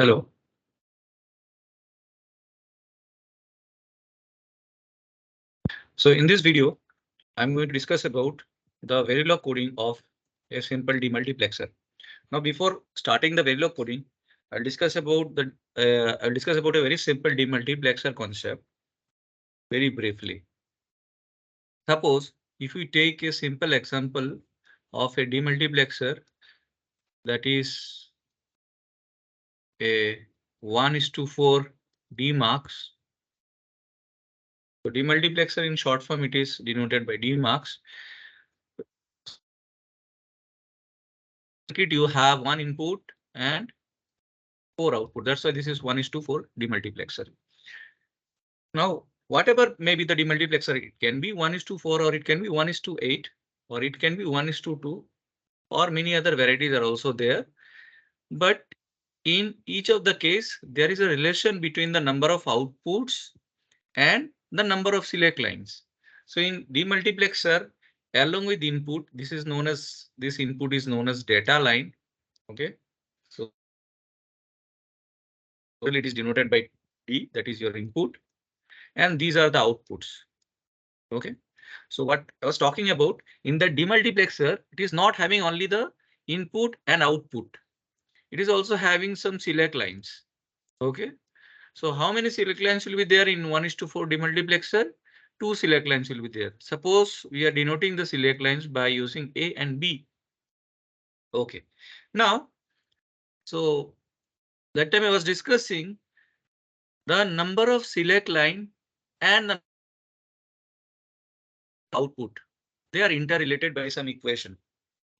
Hello. So in this video, I'm going to discuss about the verilog coding of a simple demultiplexer. Now, before starting the verilog coding, I'll discuss about a very simple demultiplexer concept very briefly. Suppose if we take a simple example of a demultiplexer that is a 1:4 DEMUX. So demultiplexer in short form, it is denoted by DEMUX. You have one input and 4 output. That's why this is 1:4 demultiplexer. Now, whatever may be the demultiplexer, it can be 1:4 or it can be 1:8 or it can be 1:2 or many other varieties are also there. But in each of the case, there is a relation between the number of outputs and the number of select lines. So in demultiplexer, along with input, this input is known as data line. Okay, so it is denoted by D, that is your input, and these are the outputs. Okay, so what I was talking about in the demultiplexer, it is not having only the input and output. It is also having some select lines. Okay, so how many select lines will be there in 1:4 demultiplexer? 2 select lines will be there. Suppose we are denoting the select lines by using A and B. Okay, now, so that time I was discussing the number of select line and the output. They are interrelated by some equation.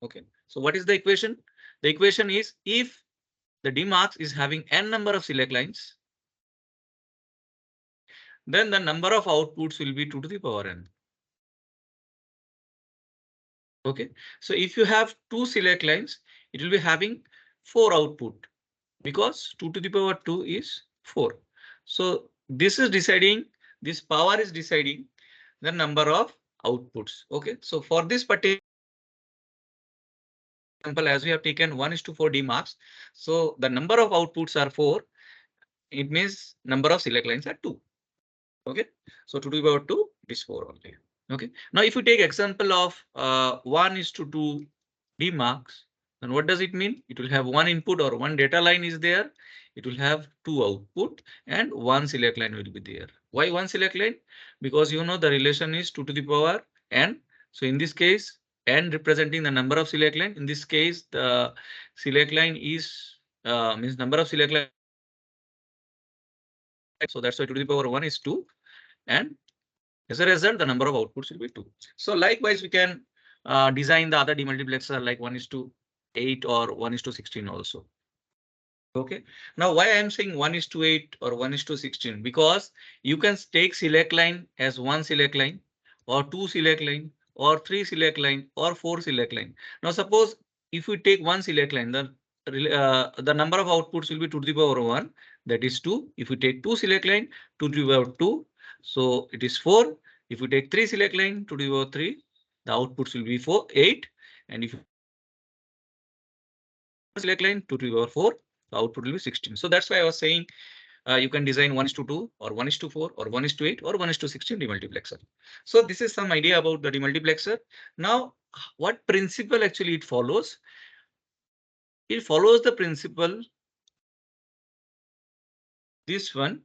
Okay, so what is the equation? The equation is if the DEMUX is having n number of select lines, then the number of outputs will be 2 to the power n. Okay, so if you have 2 select lines, it will be having 4 output because 2 to the power 2 is 4. So this power is deciding the number of outputs. Okay, so for this particular example, as we have taken 1:4 DEMUX, so the number of outputs are 4. It means number of select lines are 2. Okay, so 2 to the power 2 is 4 only. Okay, now if you take example of 1:2 DEMUX, then what does it mean? It will have one input or one data line is there. It will have 2 output and 1 select line will be there. Why 1 select line? Because you know the relation is 2 to the power n. So in this case, n representing the number of select line. In this case, the select line is means number of select line. So that's why 2 to the power 1 is 2, and as a result, the number of outputs will be 2. So likewise, we can design the other demultiplexer like 1:8 or 1:16 also. Okay, now why I am saying 1:8 or 1:16? Because you can take select line as 1 select line or 2 select line or 3 select line or 4 select line. Now suppose if we take 1 select line, the number of outputs will be 2 to the power 1, that is 2. If we take 2 select line, 2 to the power 2, so it is 4. If we take 3 select line, 2 to the power 3, the outputs will be 8. And if you select line 2 to the power 4, the output will be 16. So that's why I was saying you can design 1:2 or 1:4 or 1:8 or 1:16 demultiplexer. So this is some idea about the demultiplexer. Now, what principle actually it follows? It follows the principle this one.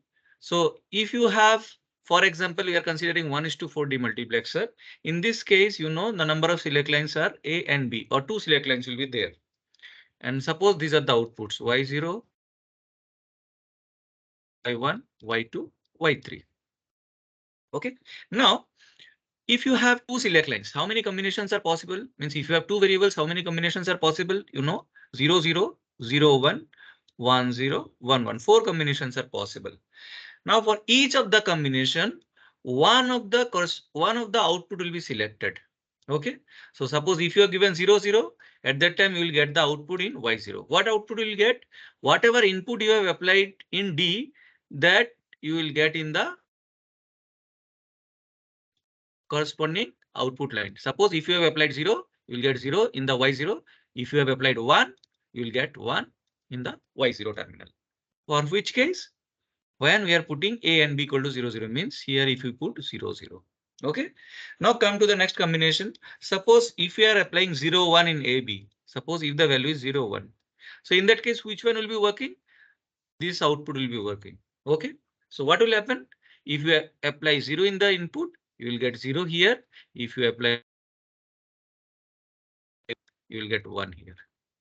So if you have, for example, we are considering 1:4 demultiplexer. In this case, you know the number of select lines are A and B, or 2 select lines will be there. And suppose these are the outputs Y0, Y1, Y2, Y3. Okay, now if you have 2 select lines, how many combinations are possible? Means if you have 2 variables, how many combinations are possible? You know, 0, 0, 0, 1, 1, 0, 1, 1. 4 combinations are possible. Now for each of the combination, one of the output will be selected. Okay, so suppose if you are given 0, 0, at that time you will get the output in Y0. What output you will get? Whatever input you have applied in D, that you will get in the corresponding output line. Suppose if you have applied 0, you will get 0 in the Y0. If you have applied 1, you will get 1 in the Y0 terminal. For which case? When we are putting A and B equal to 0, 0 means here if you put 0, 0. Okay. Now come to the next combination. Suppose if we are applying 0, 1 in AB, suppose if the value is 0, 1. So in that case, which one will be working? This output will be working. Okay. So what will happen? If you apply 0 in the input, you will get 0 here. If you apply, you will get 1 here.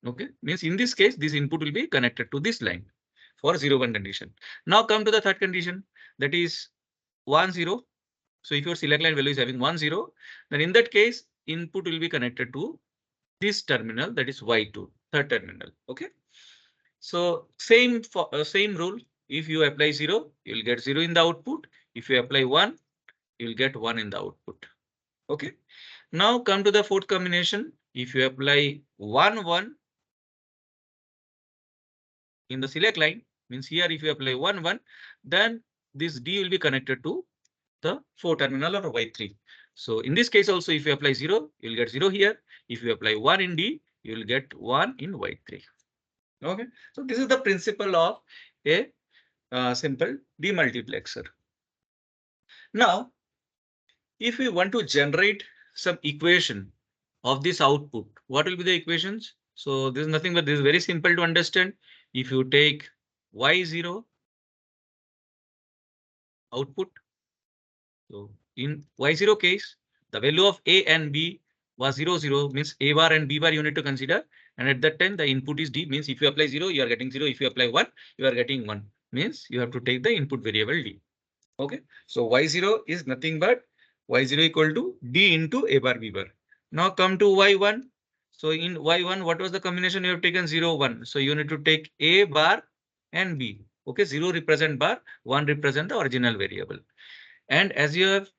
Okay. Means in this case, this input will be connected to this line for 0, 1 condition. Now come to the third condition, that is 1, 0. So if your select line value is having 1, 0, then in that case, input will be connected to this terminal, that is Y2, third terminal. Okay. So same rule. If you apply 0, you will get 0 in the output. If you apply 1, you will get 1 in the output. Okay. Now come to the fourth combination. If you apply 1, 1 in the select line, means here if you apply 1, 1, then this D will be connected to the 4 terminal or Y3. So in this case also, if you apply 0, you will get 0 here. If you apply 1 in D, you will get 1 in Y3. Okay. So this is the principle of a simple demultiplexer. Now, if we want to generate some equation of this output, what will be the equations? So this is nothing but this is very simple to understand. If you take Y0 output, so in Y0 case, the value of A and B was 0, 0 means A bar and B bar you need to consider. And at that time, the input is D means if you apply 0, you are getting 0. If you apply 1, you are getting 1 means you have to take the input variable D. Okay. So Y0 is nothing but Y0 equal to D into A bar B bar. Now come to Y1. So in Y1, what was the combination you have taken 0, 1? So you need to take A bar and B. Okay. 0 represent bar, 1 represent the original variable. And as you have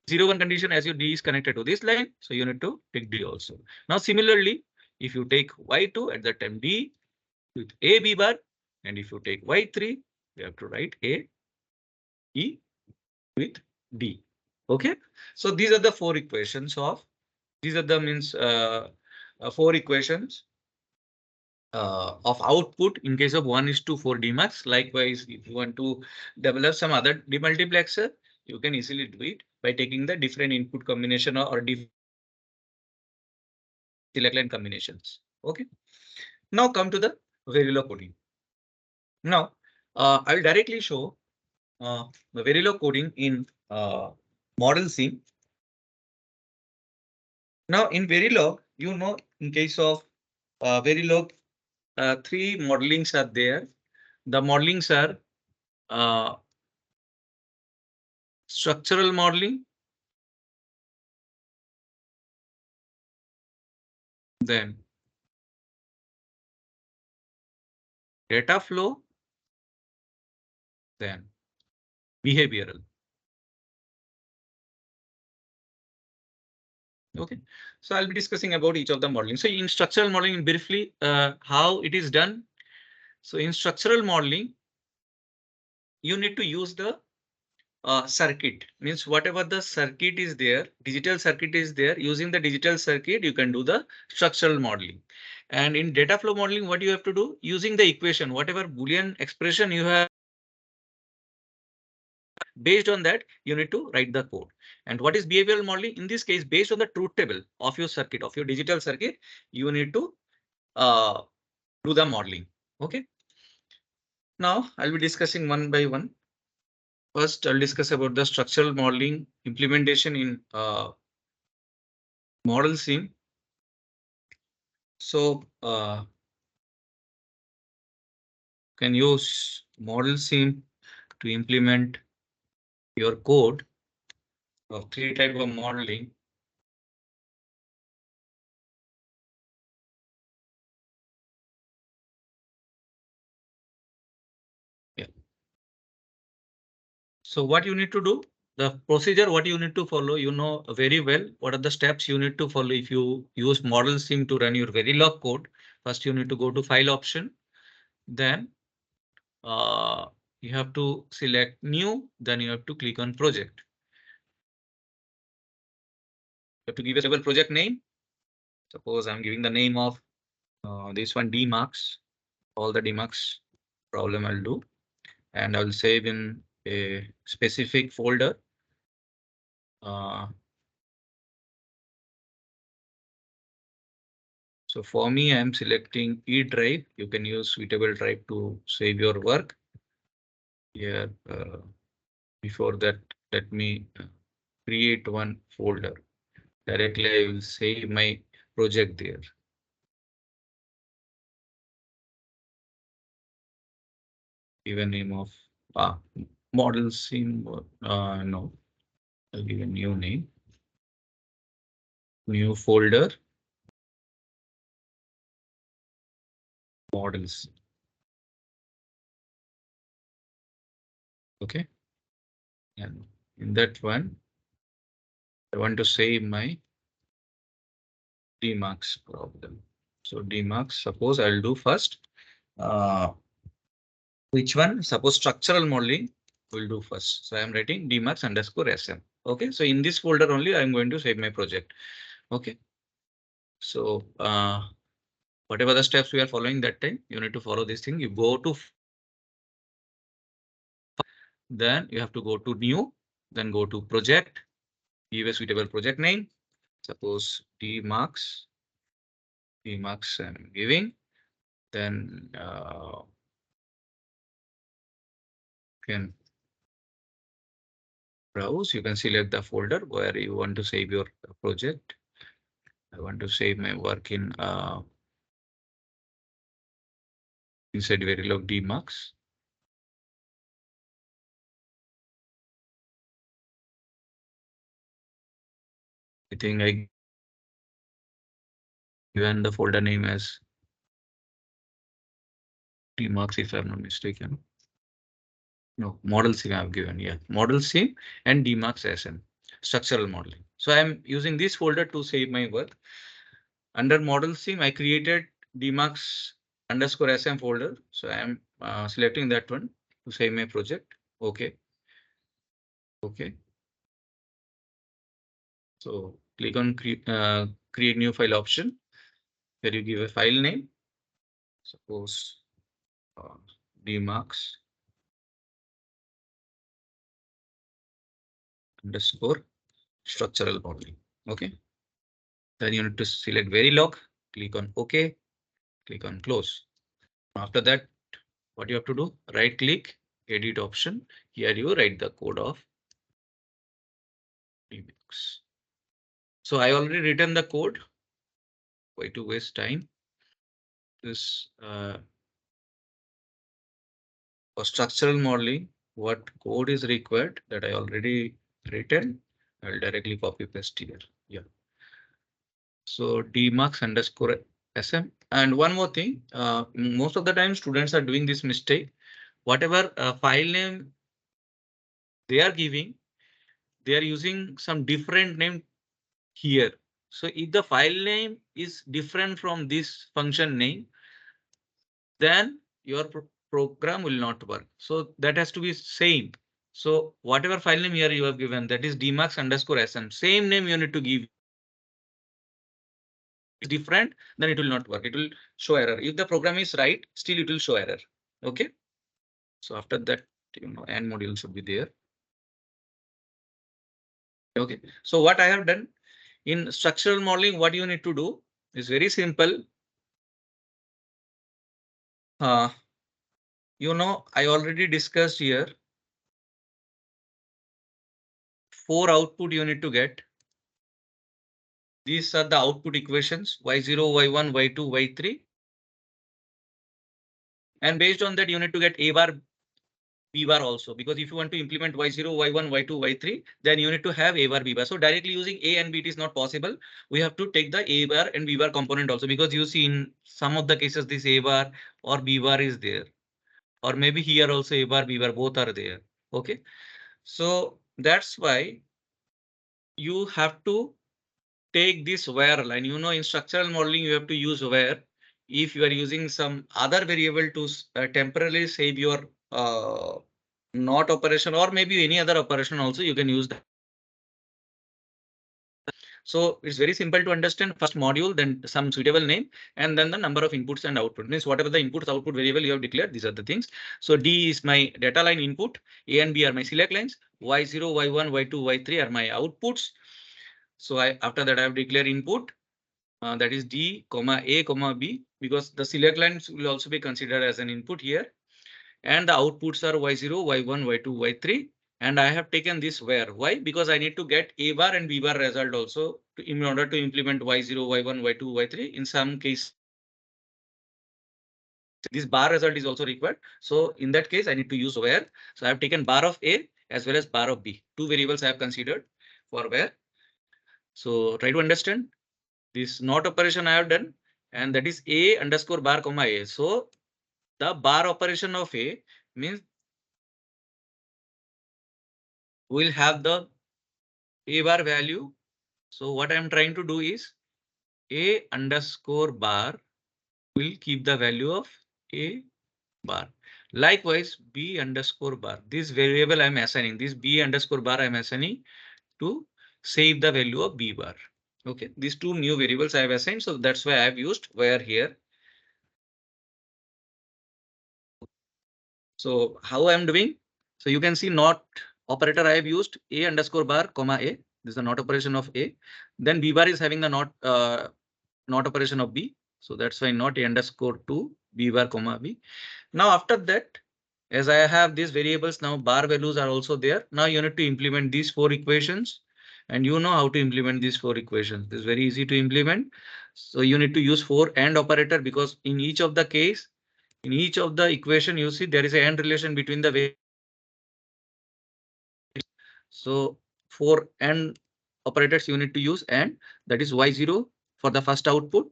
0, 1 condition, as your D is connected to this line, so you need to take D also. Now similarly, if you take Y2 at that time D with A B bar, and if you take Y3, you have to write A E with D. Okay, so these are the four equations of four equations of output in case of 1:4 DEMUX. Likewise, if you want to develop some other demultiplexer, you can easily do it by taking the different input combination or different select line combinations. Okay. Now come to the verilog coding. Now I'll directly show the verilog coding in ModelSim. Now in verilog, you know, in case of verilog, three modelings are there. The modelings are structural modeling, then data flow, then behavioral. Okay, so I'll be discussing about each of the modeling. So in structural modeling, briefly, how it is done. So in structural modeling, you need to use the circuit, means whatever the circuit is there, digital circuit is there. Using the digital circuit, you can do the structural modeling. And in data flow modeling, what you have to do, using the equation, whatever Boolean expression you have, based on that, you need to write the code. And what is behavioral modeling? In this case, based on the truth table of your circuit, of your digital circuit, you need to do the modeling. Okay. Now I'll be discussing one by one. First, I'll discuss about the structural modeling implementation in ModelSim. So can use ModelSim to implement your code of three type of modeling. Yeah. So what you need to do, the procedure, what you need to follow, you know very well what are the steps you need to follow. If you use ModelSim to run your verilog code, first you need to go to file option, then you have to select new, then you have to click on project. You have to give a stable project name. Suppose I'm giving the name of this one DEMUX. all the DEMUX problem I'll do, and I'll save in a specific folder. So for me, I'm selecting E drive. You can use suitable drive to save your work. Here, before that, let me create one folder. Directly, I will save my project there. Give a name of ModelSim. No, I'll give a new name. New folder. Models. Okay. And in that one, I want to save my DEMUX problem. So DEMUX, suppose I'll do first. Which one? Suppose structural modeling will do first. So I'm writing DEMUX_SM. Okay. So in this folder only, I'm going to save my project. Okay. So whatever the steps we are following that time, you need to follow this thing. You go to, then you have to go to new, then go to project, give a suitable project name. Suppose DEMUX I'm giving. Then can browse. You can select the folder where you want to save your project. I want to save my work in inside verilog DEMUX. I think I given the folder name as DEMUX if I'm not mistaken. No, ModelSim I've given, yeah. ModelSim and DEMUX_SM, structural modeling. So I'm using this folder to save my work. Under ModelSim, I created DEMUX_SM folder. So I'm selecting that one to save my project. Okay. Okay. So click on create new file option. Here you give a file name. Suppose DEMUX underscore structural modeling. Okay. Then you need to select verilog, click on OK, click on close. After that, what you have to do? Right click, edit option. Here you write the code of DEMUX. So I already written the code. Why to waste time? This for structural modeling, what code is required that I already written. I'll directly copy paste here. Yeah. So DEMUX_SM. And one more thing, most of the time students are doing this mistake. Whatever file name they are giving, they are using some different name here. So if the file name is different from this function name, then your program will not work. So that has to be same. So whatever file name here you have given, that is DEMUX_SM, same name you need to give. Different, then it will not work. It will show error. If the program is right, still it will show error. Okay. So after that, and module should be there. Okay. So what I have done in structural modeling, what you need to do is very simple. I already discussed here. 4 output you need to get. These are the output equations y0, y1, y2, y3. And based on that, you need to get a bar, b bar also, because if you want to implement y0, y1, y2, y3, then you need to have a bar, b bar. So directly using a and b it is not possible. We have to take the a bar and b bar component also, because you see in some of the cases this a bar or b bar is there, or maybe here also a bar, b bar both are there. Okay, so that's why you have to take this where line. In structural modeling, you have to use where. If you are using some other variable to temporarily save your not operation, or maybe any other operation also, you can use that. So it's very simple to understand. First module, then some suitable name, and then the number of inputs and output. Means whatever the inputs output variable you have declared, these are the things. So D is my data line input, A and B are my select lines, Y0, Y1, Y2, Y3 are my outputs. So after that I have declared input. That is D, A, B, because the select lines will also be considered as an input here. And the outputs are Y0, Y1, Y2, Y3. And I have taken this where. Why? Because I need to get A bar and B bar result also in order to implement Y0, Y1, Y2, Y3. In some case, this bar result is also required. So in that case, I need to use where. So I have taken bar of A as well as bar of B. Two variables I have considered for where. So try to understand. This not operation I have done, and that is A underscore bar comma A. So the bar operation of A means we'll have the A bar value. So what I'm trying to do is A underscore bar will keep the value of A bar. Likewise, B underscore bar, this variable I'm assigning, this B underscore bar I'm assigning to save the value of B bar. Okay, these two new variables I have assigned. So that's why I have used where here. So how I'm doing? So you can see not operator I have used A underscore bar comma A. This is the not operation of A. Then B bar is having the not operation of B. So that's why not A underscore to B bar comma B. Now after that, as I have these variables, now bar values are also there. Now you need to implement these four equations. And you know how to implement these four equations. This is very easy to implement. So you need to use for and operator, because in each of the case, in each of the equation, you see there is a and relation between the variables. So for and operators, you need to use and, that is Y0 for the first output.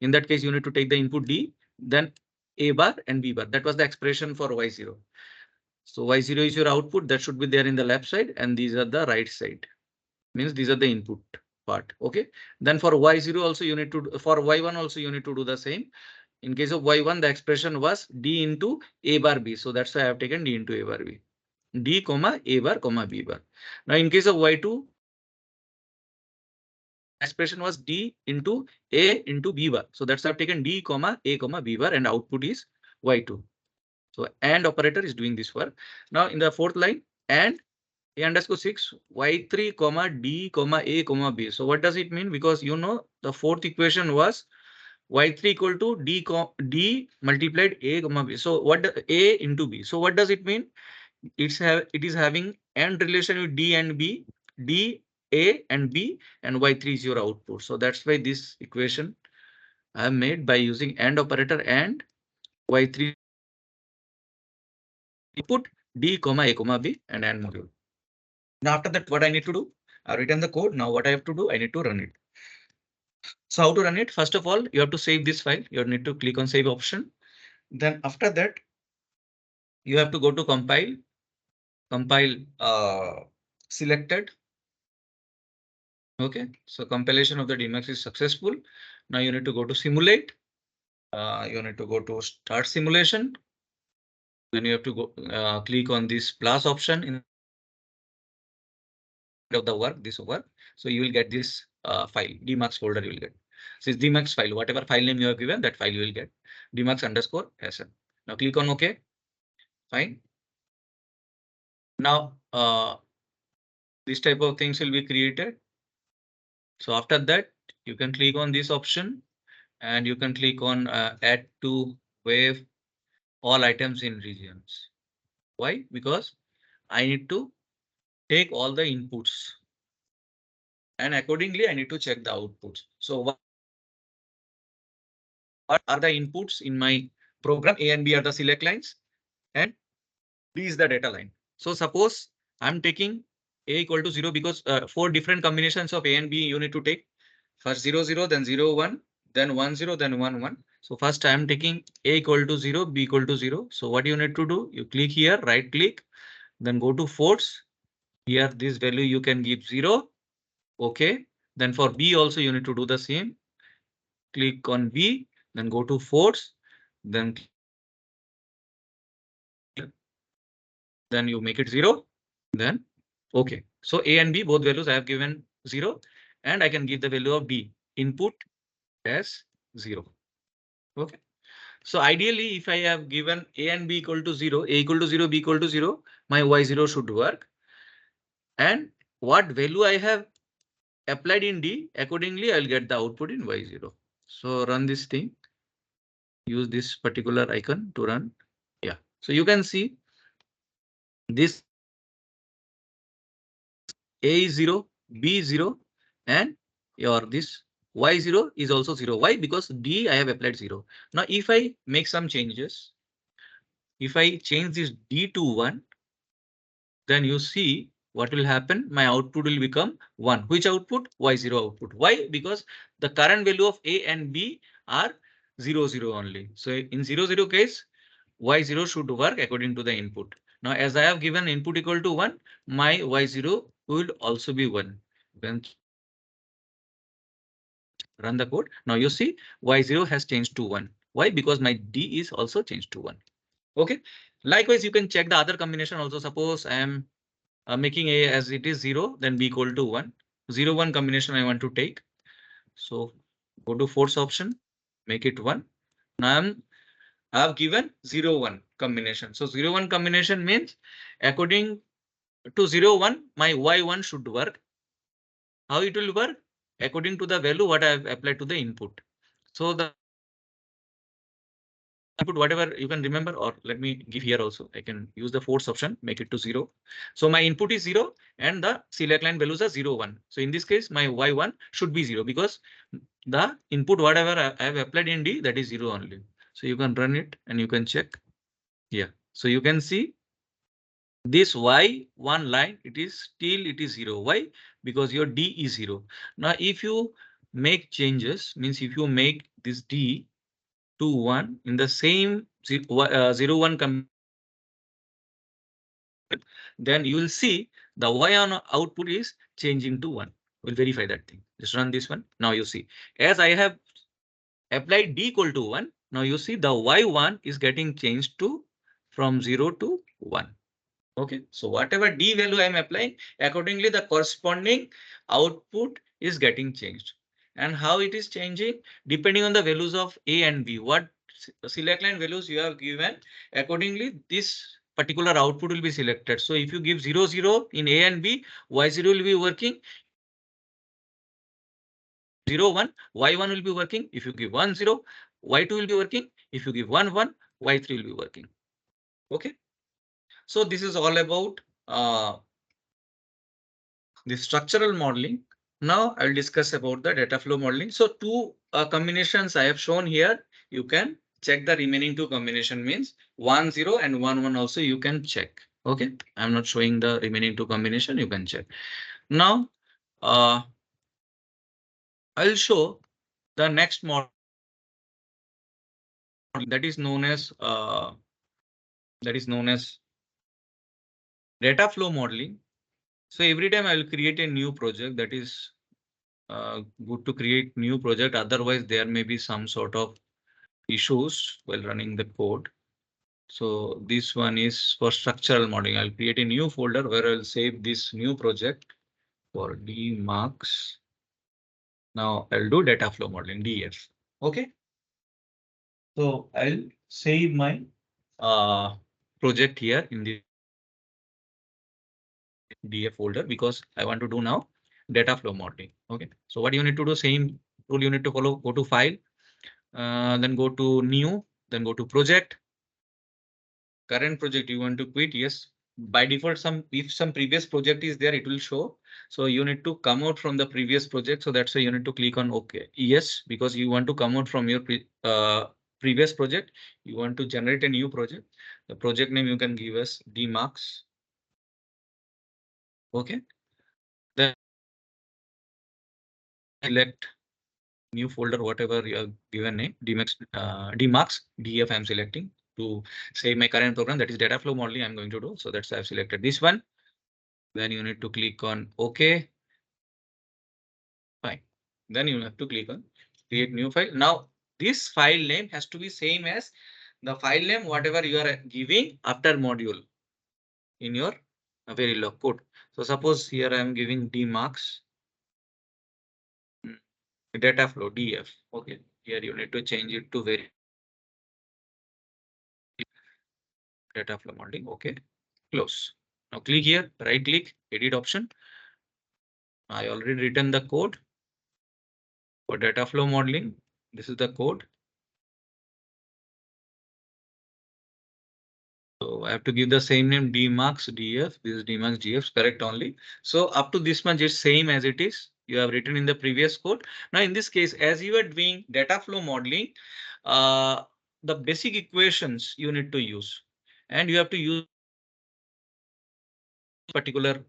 In that case, you need to take the input D, then A bar and B bar. That was the expression for Y0. So Y0 is your output, that should be there in the left side, and these are the right side. Means these are the input part. Okay. Then for Y0 also you need to, for Y1 also you need to do the same. In case of Y1, the expression was D into A bar B. So that's why I have taken D into A bar B. D comma A bar comma B bar. Now in case of Y2, expression was D into A into B bar. So that's why I've taken D comma A comma B bar, and output is Y2. So and operator is doing this work. Now in the fourth line, and A underscore 6 Y3 comma D comma A comma B. So what does it mean? Because you know the fourth equation was Y3 equal to D multiplied A comma B. So what A into B. So what does it mean? It is having and relation with D and B, D, A and B, and Y3 is your output. So that's why this equation I have made by using and operator, and Y3 input D comma A comma B and module. Now after that, what I need to do? I've written the code. Now what I have to do? I need to run it. So how to run it? First of all, you have to save this file. You need to click on save option. Then after that, you have to go to compile selected. Okay, so compilation of the DEMUX is successful. Now you need to go to simulate. You need to go to start simulation. Then you have to go click on this plus option in of the work, this work. So you will get this file, DEMUX folder you will get. This is DEMUX file, whatever file name you have given, that file you will get, DEMUX underscore SN. Now click on OK. Fine. Now this type of things will be created. So after that, you can click on this option and you can click on add to wave all items in regions. Why? Because I need to take all the inputs and accordingly I need to check the outputs. So what are the inputs in my program? A and B are the select lines and D is the data line. So suppose I'm taking A equal to 0 because 4 different combinations of A and B you need to take. First 0, 0, then 0, 1, then 1, 0, then 1, 1. So first I am taking A equal to 0, B equal to 0. So what you need to do? You click here, right click, then go to force. Here this value you can give 0. Okay. Then for B also you need to do the same. Click on B, then go to force, then you make it 0. Then okay. So A and B both values I have given 0. and I can give the value of D input as 0. Okay. So ideally, if I have given A and B equal to 0, A equal to 0, B equal to 0, my Y0 should work. And what value I have applied in D, accordingly, I'll get the output in Y0. So run this thing, use this particular icon to run. Yeah. So you can see this A is 0, B is 0, and your this Y0 is also 0. Why? Because D I have applied 0. Now, if I make some changes, if I change this D to 1, then you see what will happen. My output will become 1. Which output? Y0 output. Why? Because the current value of A and B are 0, 0 only. So in 0, 0 case, Y0 should work according to the input. Now, as I have given input equal to 1, my Y0 will also be 1. Then run the code. Now you see Y0 has changed to 1. Why? Because my D is also changed to 1. Okay. Likewise, you can check the other combination also. Suppose I am making A as it is 0, then B equal to 1. 0, 1 combination I want to take. So go to force option, make it 1. Now I have given 0, 1 combination. So 0, 1 combination means according to 0, 1, my Y1 should work. How it will work? According to the value what I have applied to the input. So the input whatever you can remember, or let me give here also. I can use the force option, make it to 0. So my input is 0 and the select line values are 0, 1. So in this case, my Y1 should be 0 because the input whatever I have applied in D, that is 0 only. So you can run it and you can check. Yeah. So you can see this Y1 line, it is 0. Why? Because your D is 0. Now, if you make changes, means if you make this D to 1 in the same 0, 1 then you will see the Y on output is changing to 1. We'll verify that thing. Just run this one. Now you see, as I have applied D equal to 1, now you see the Y1 is getting changed to from 0 to 1. Okay, so whatever D value I am applying, accordingly the corresponding output is getting changed. And how it is changing? Depending on the values of A and B. What select line values you have given, accordingly this particular output will be selected. So if you give 0, 0 in A and B, Y0 will be working. 0, 1, Y1 will be working. If you give 1, 0, Y2 will be working. If you give 1, 1, Y3 will be working. Okay. So this is all about the structural modeling. Now I'll discuss about the data flow modeling. So two combinations I have shown here. You can check the remaining two combination, means 1, 0 and 1, 1 also you can check. Okay, I'm not showing the remaining two combination. You can check. Now I'll show the next model that is known as data flow modeling. So every time I will create a new project, that is good to create new project. Otherwise, there may be some sort of issues while running the code. So this one is for structural modeling. I'll create a new folder where I'll save this new project for DEMUX. Now I'll do data flow modeling, DF. Okay. So I'll save my project here in the DF folder because I want to do now data flow modeling. Okay. So what you need to do, same rule you need to follow. Go to file, then go to new, then go to project. Current project you want to quit, yes. By default, if some previous project is there, it will show. So you need to come out from the previous project. So that's why you need to click on OK. Yes, because you want to come out from your previous project. You want to generate a new project. The project name you can give us DEMUX. Okay. Then select new folder, whatever you have given name, DEMUX, DF I'm selecting to save my current program, that is data flow modeling I'm going to do. So that's why I've selected this one. Then you need to click on OK. Fine. Then you have to click on create new file. Now this file name has to be same as the file name whatever you are giving after module in your Verilog code. So suppose here I am giving DEMUX. data flow DF. Okay, here you need to change it to very data flow modeling. Okay, close. Now click here, right click, edit option. I already written the code for data flow modeling. This is the code. So I have to give the same name DEMUX DF. This is DEMUX DF, correct only. So up to this much is same as it is. You have written in the previous code. Now in this case, as you are doing data flow modeling, the basic equations you need to use, and you have to use particular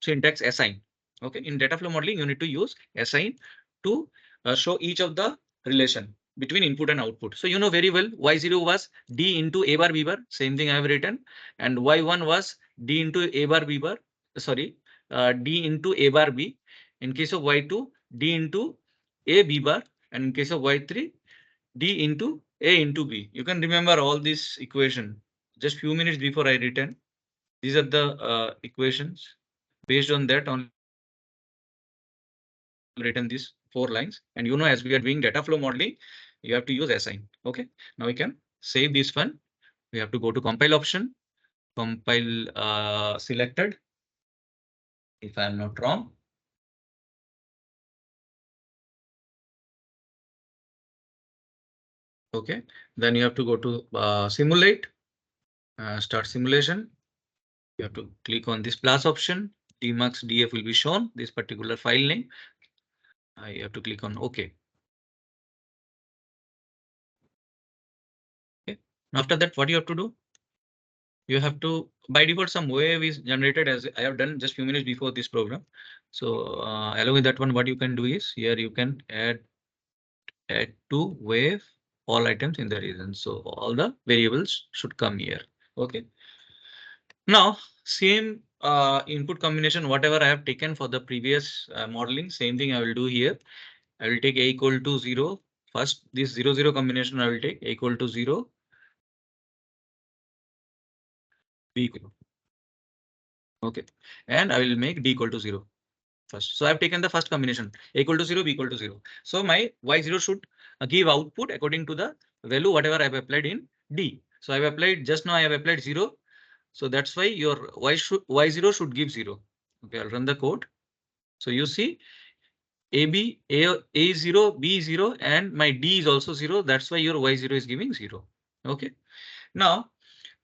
syntax assign. Okay, in data flow modeling, you need to use assign to show each of the relation between input and output. So you know very well y0 was d into a bar b bar, same thing I have written, and y1 was d into a bar b bar, sorry, d into a bar b. In case of y2, d into a b bar, and in case of y3, d into a into b. You can remember all this equation just few minutes before I written. These are the equations. Based on that, on written these 4 lines. And you know, as we are doing data flow modeling, you have to use assign. Okay. Now we can save this one. We have to go to compile option, compile selected. If I am not wrong. Okay. Then you have to go to simulate, start simulation. You have to click on this plus option. DEMUX DF will be shown, this particular file name. You have to click on OK. Okay. After that, what you have to do? You have to, by default, some wave is generated as I have done just few minutes before this program. So along with that one, what you can do is here you can add to wave all items in the region. So all the variables should come here. Okay. Now same input combination, whatever I have taken for the previous modeling, same thing I will do here. I will take a equal to 0. First, this 0 0 combination I will take a equal to 0. B equal. Okay, and I will make d equal to 0 first. So I've taken the first combination a equal to 0, b equal to 0. So my y0 should give output according to the value whatever I've applied in d. So I've applied just now I have applied 0. So that's why your y0 should give 0. Okay, I'll run the code. So you see a 0, b 0, and my d is also 0. That's why your y0 is giving 0. Okay, now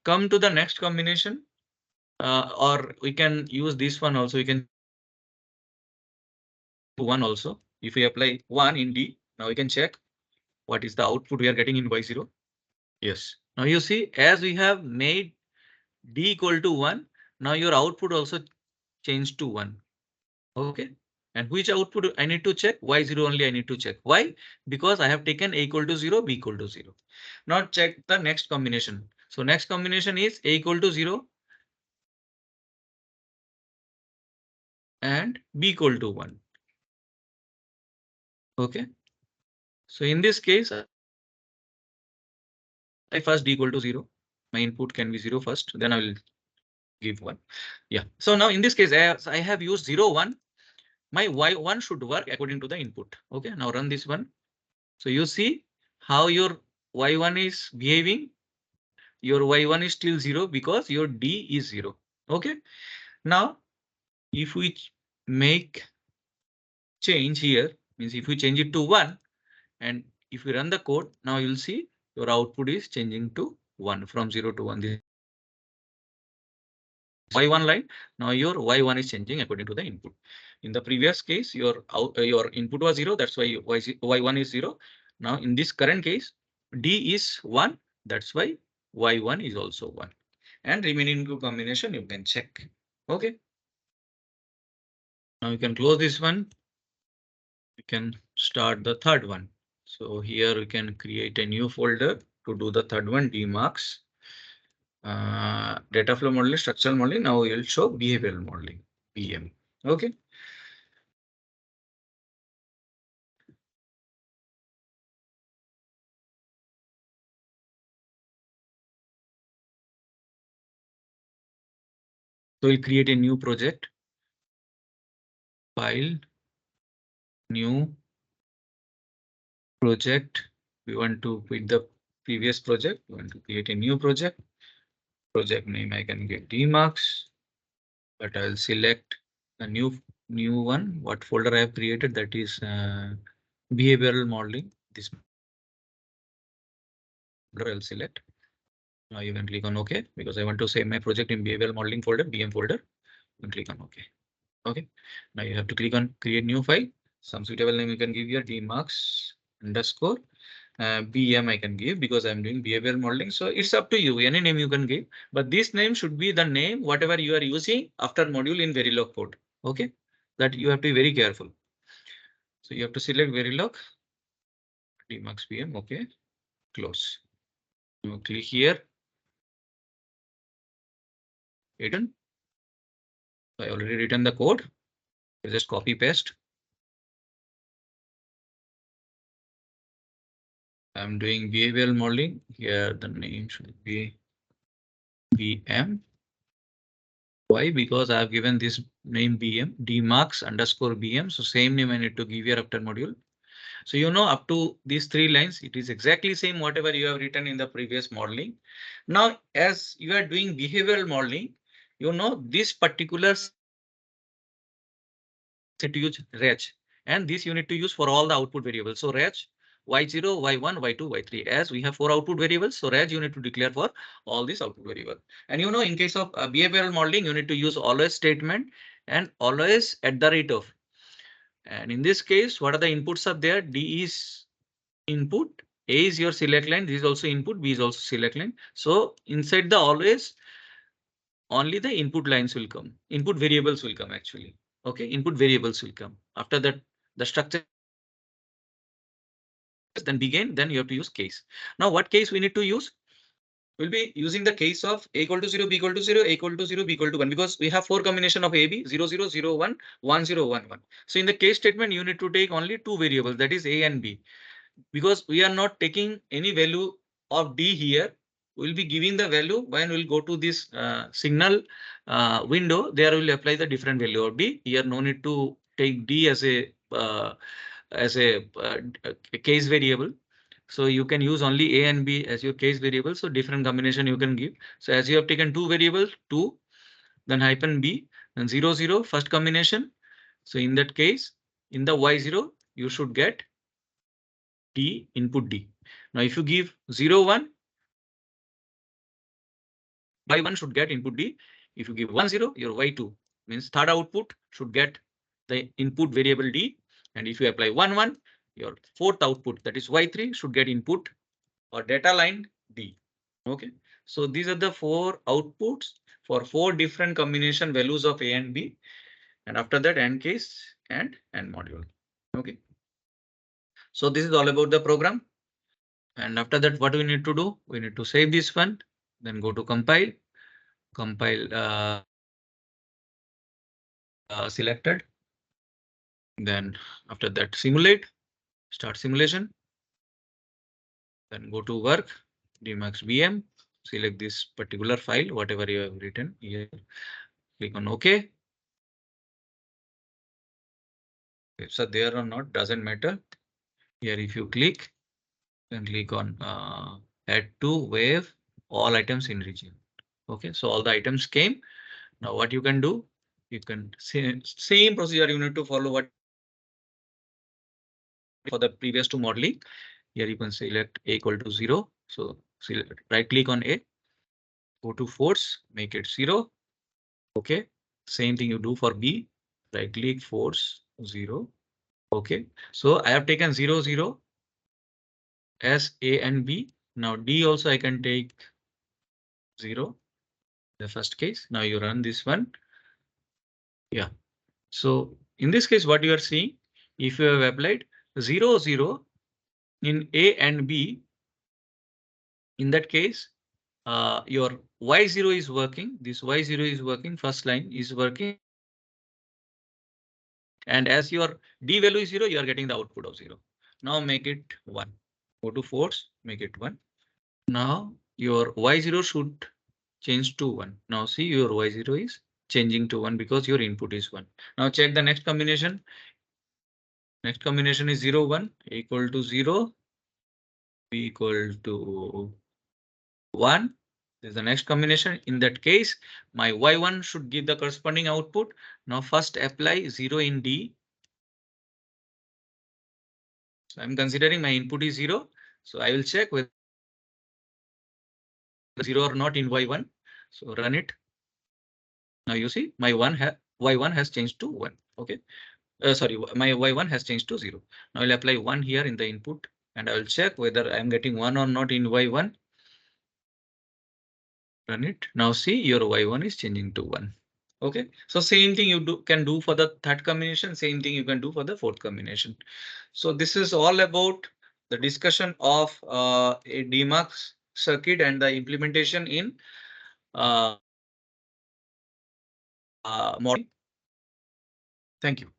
come to the next combination, or we can use this one also. We can 1 also. If we apply 1 in D, now we can check what is the output we are getting in Y0. Yes. Now you see, as we have made D equal to 1, now your output also changed to 1. Okay. And which output I need to check? Y0 only I need to check. Why? Because I have taken A equal to 0, B equal to 0. Now check the next combination. So next combination is A equal to 0 and B equal to 1. Okay. So in this case, I first D equal to 0. My input can be 0 first, then I will give 1. Yeah. So now in this case, as I have used 0, 1, my y1 should work according to the input. Okay. Now run this one. So you see how your y1 is behaving. Your y1 is still 0 because your d is 0. Okay. Now if we make change here, means if we change it to 1, and if we run the code, now you'll see your output is changing to 1 from 0 to 1. This y1 line. Now your y1 is changing according to the input. In the previous case, your input was 0. That's why y1 is 0. Now in this current case, d is 1. That's why y1 is also 1. And remaining two combination you can check. Okay. Now you can close this one. We can start the third one. So here we can create a new folder to do the third one, DEMUX. Data flow modeling, structural modeling. Now we'll show behavioral modeling, BM. Okay. So we'll create a new project, file, new project. We want to quit the previous project. We want to create a new project. Project name I can get DEMUX, but I'll select a new one. What folder I have created, that is behavioral modeling. This folder I'll select. Now you can click on OK because I want to save my project in behavioral modeling folder, BM folder. And click on OK. Okay. Now you have to click on create new file. Some suitable name you can give here DEMUX underscore BM I can give because I'm doing behavioral modeling. So it's up to you. Any name you can give, but this name should be the name whatever you are using after module in Verilog code. Okay, that you have to be very careful. So you have to select Verilog DEMUX BM. Okay, close. Now click here. Written. I already written the code. Just copy paste. I'm doing behavioral modeling here. The name should be BM. Why? Because I have given this name BM DEMUX underscore BM. So same name I need to give here after module. So you know up to these 3 lines, it is exactly same whatever you have written in the previous modeling. Now, as you are doing behavioral modeling, you know this particular set to use reg, and this you need to use for all the output variables. So reg y0, y1, y2, y3. As we have 4 output variables, so reg you need to declare for all these output variables. And you know, in case of behavioral modeling, you need to use always statement and always at the rate of. And in this case, what are the inputs are there? D is input, A is your select line, this is also input, B is also select line. So inside the always, only the input lines will come. Input variables will come actually. Okay, input variables will come. After that, the structure then begin, then you have to use case. Now what case we need to use? We'll be using the case of A equal to 0, B equal to 0, A equal to 0, B equal to 1, because we have 4 combination of A, B, 0, 0, 0, 1, 1, 0, 1, 1. So in the case statement, you need to take only 2 variables, that is A and B. Because we are not taking any value of D here, we'll be giving the value when we'll go to this signal window, there will apply the different value of D. Here no need to take D as a case variable. So you can use only A and B as your case variable. So different combination you can give. So as you have taken 2 variables, 2, then hyphen B, then 0, 0, first combination. So in that case, in the Y0, you should get D input D. Now if you give 0, 1, Y1 should get input D. If you give 1, 0, your Y2 means third output should get the input variable D. And if you apply 1, 1, your fourth output, that is Y3, should get input or data line D. Okay, so these are the 4 outputs for 4 different combination values of A and B. And after that, AND case and AND module. Okay, so this is all about the program. And after that, what we need to do? We need to save this one, then go to compile, selected. Then after that, simulate, start simulation. Then go to work, DEMUX BM, select this particular file, whatever you have written here. Click on OK. So there or not, doesn't matter. Here, if you click, then click on add to wave all items in region. Okay, so all the items came. Now what you can do, you can same procedure you need to follow what for the previous 2 modeling. Here you can select A equal to 0. So select, right click on A, go to force, make it 0. Okay, same thing you do for B, right click, force 0. Okay, so I have taken 0, 0 as A and B. Now D also I can take 0, the first case. Now you run this one. Yeah, so in this case, what you are seeing, if you have applied 0, 0 in A and B, in that case, your Y0 is working. This Y0 is working. First line is working. And as your D value is 0, you are getting the output of 0. Now make it 1. Go to force, make it 1. Now your Y0 should change to 1. Now see your Y0 is changing to 1 because your input is 1. Now check the next combination. Next combination is 0, 1 equal to 0, b equal to 1. This is the next combination. In that case, my y1 should give the corresponding output. Now first apply 0 in D. So I'm considering my input is 0. So I will check whether 0 or not in y1. So run it. Now you see my y1 has changed to 1. Okay. Sorry, my y1 has changed to 0. Now I'll apply 1 here in the input and I will check whether I'm getting 1 or not in y1. Run it. Now see your y1 is changing to 1. Okay, so same thing you can do for the third combination, same thing you can do for the fourth combination. So this is all about the discussion of a DEMUX circuit and the implementation in model. Thank you.